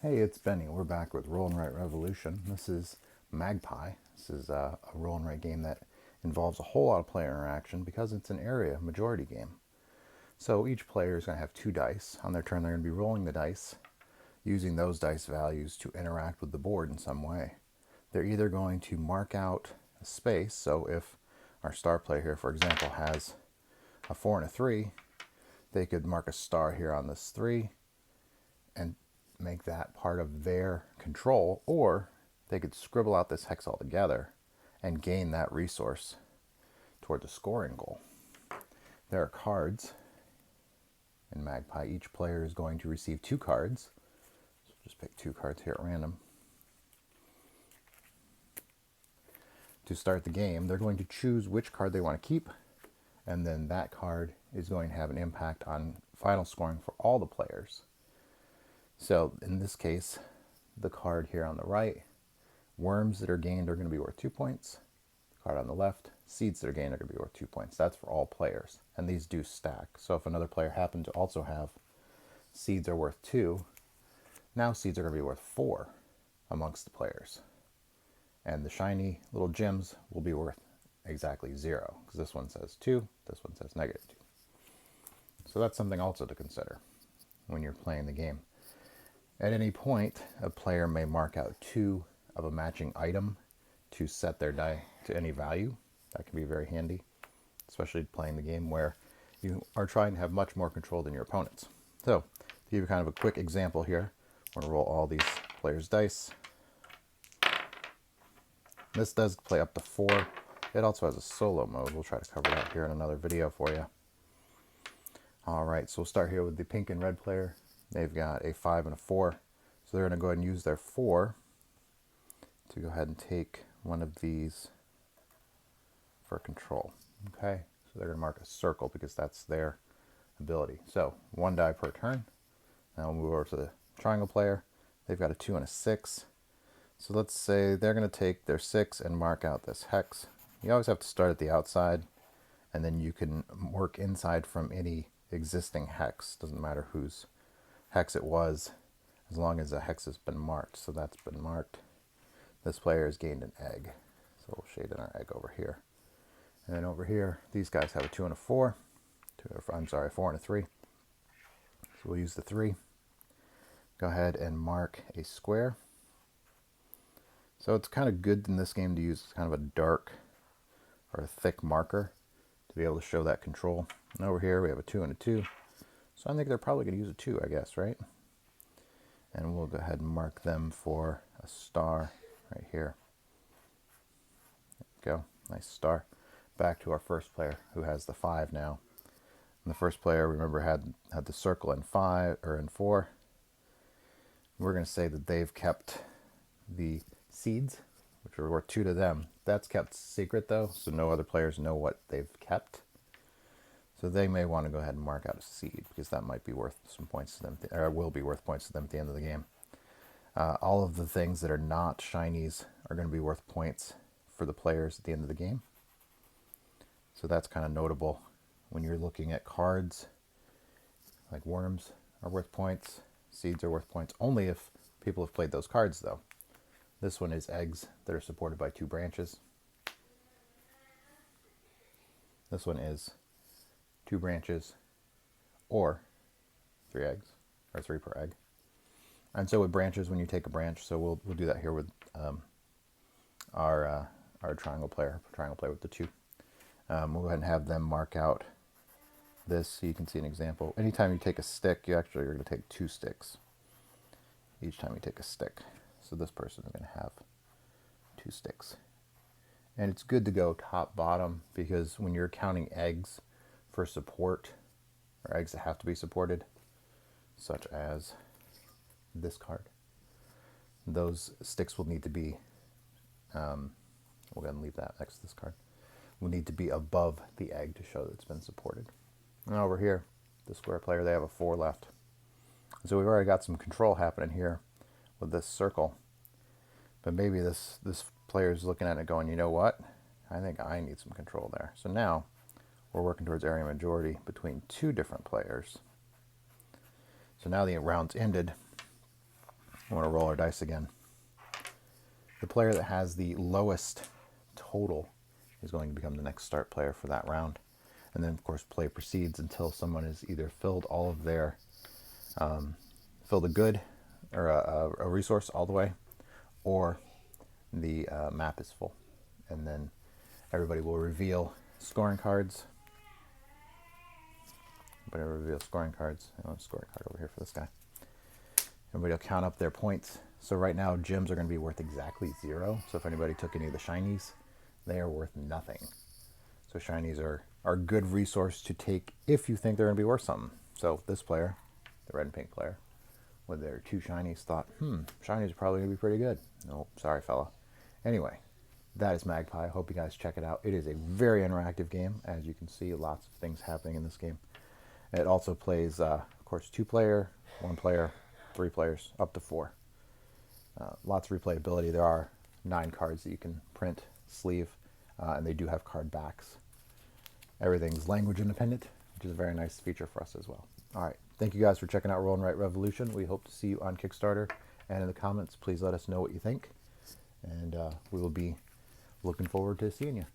Hey, it's Benny. We're back with Roll and Write Revolution. This is Magpie. This is a roll and write game that involves a whole lot of player interaction because it's an area majority game. So each player is going to have two dice. On their turn, they're going to be rolling the dice, using those dice values to interact with the board in some way. They're either going to mark out a space. So if our star player here, for example, has a 4 and a 3, they could mark a star here on this 3 and make that part of their control, or they could scribble out this hex altogether and gain that resource toward the scoring goal. There are cards in Magpie. Each player is going to receive two cards. So just pick two cards here at random. To start the game, they're going to choose which card they want to keep, and then that card is going to have an impact on final scoring for all the players. So in this case, the card here on the right, worms that are gained are going to be worth 2 points. The card on the left, seeds that are gained are going to be worth 2 points. That's for all players, and these do stack. So if another player happened to also have seeds are worth 2, now seeds are going to be worth 4 amongst the players. And the shiny little gems will be worth exactly 0, because this one says 2, this one says -2. So that's something also to consider when you're playing the game. At any point, a player may mark out 2 of a matching item to set their die to any value. That can be very handy, especially playing the game where you are trying to have much more control than your opponents. So, to give you kind of a quick example here, we're going to roll all these players' dice. This does play up to 4. It also has a solo mode. We'll try to cover that here in another video for you. Alright, so we'll start here with the pink and red player. They've got a 5 and a 4. So they're going to go ahead and use their 4 to go ahead and take one of these for control. Okay, so they're going to mark a circle because that's their ability. So 1 die per turn. Now we'll move over to the triangle player. They've got a 2 and a 6. So let's say they're going to take their 6 and mark out this hex. You always have to start at the outside, and then you can work inside from any existing hex. Doesn't matter whose hex it was, as long as a hex has been marked. So that's been marked. This player has gained an egg. So we'll shade in our egg over here. And then over here, these guys have a 2 and a 4. A 4 and a 3. So we'll use the 3. Go ahead and mark a square. So it's kind of good in this game to use kind of a dark or a thick marker to be able to show that control. And over here we have a 2 and a 2. So I think they're probably going to use a 2, I guess, right? And we'll go ahead and mark them for a star right here. There we go, nice star. Back to our first player who has the 5 now. And the first player, remember, had the circle in 5 or in 4. We're going to say that they've kept the seeds, which are worth 2 to them. That's kept secret though, so no other players know what they've kept. So they may want to go ahead and mark out a seed because that might be worth some points to them, or will be worth points to them at the end of the game. All of the things that are not shinies are going to be worth points for the players at the end of the game. So that's kind of notable when you're looking at cards. Like worms are worth points, seeds are worth points, only if people have played those cards though. This one is eggs that are supported by 2 branches. This one is 2 branches or 3 eggs, or 3 per egg. And so with branches, when you take a branch, so we'll do that here with our triangle player with the 2. We'll go ahead and have them mark out this so you can see an example. Anytime you take a stick, you're going to take 2 sticks each time you take a stick. So this person is going to have 2 sticks. And it's good to go top bottom because when you're counting eggs for support, or eggs that have to be supported, such as this card, those sticks will need to be, we'll go ahead and leave that next to this card, will need to be above the egg to show that it's been supported. And over here, the square player, they have a 4 left. So we've already got some control happening here with this circle. But maybe this player is looking at it going, you know what? I think I need some control there. So now we're working towards area majority between 2 different players. So now the round's ended. I want to roll our dice again. The player that has the lowest total is going to become the next start player for that round. And then, of course, play proceeds until someone has either filled all of their, filled a good or a resource all the way, or the map is full. And then everybody will reveal scoring cards. Everybody will reveal scoring cards. I want a scoring card over here for this guy. Everybody will count up their points. So right now, gems are going to be worth exactly 0. So if anybody took any of the shinies, they are worth nothing. So shinies are a good resource to take if you think they're going to be worth something. So this player, the red and pink player, with their 2 shinies, thought, shinies are probably going to be pretty good. Oh, sorry, fella. Anyway, that is Magpie. I hope you guys check it out. It is a very interactive game. As you can see, lots of things happening in this game. It also plays, of course, 2-player, 1-player, 3 players, up to 4. Lots of replayability. There are 9 cards that you can print, sleeve, and they do have card backs. Everything's language independent, which is a very nice feature for us as well. All right. Thank you guys for checking out Roll and Write Revolution. We hope to see you on Kickstarter. And in the comments, please let us know what you think. And we will be looking forward to seeing you.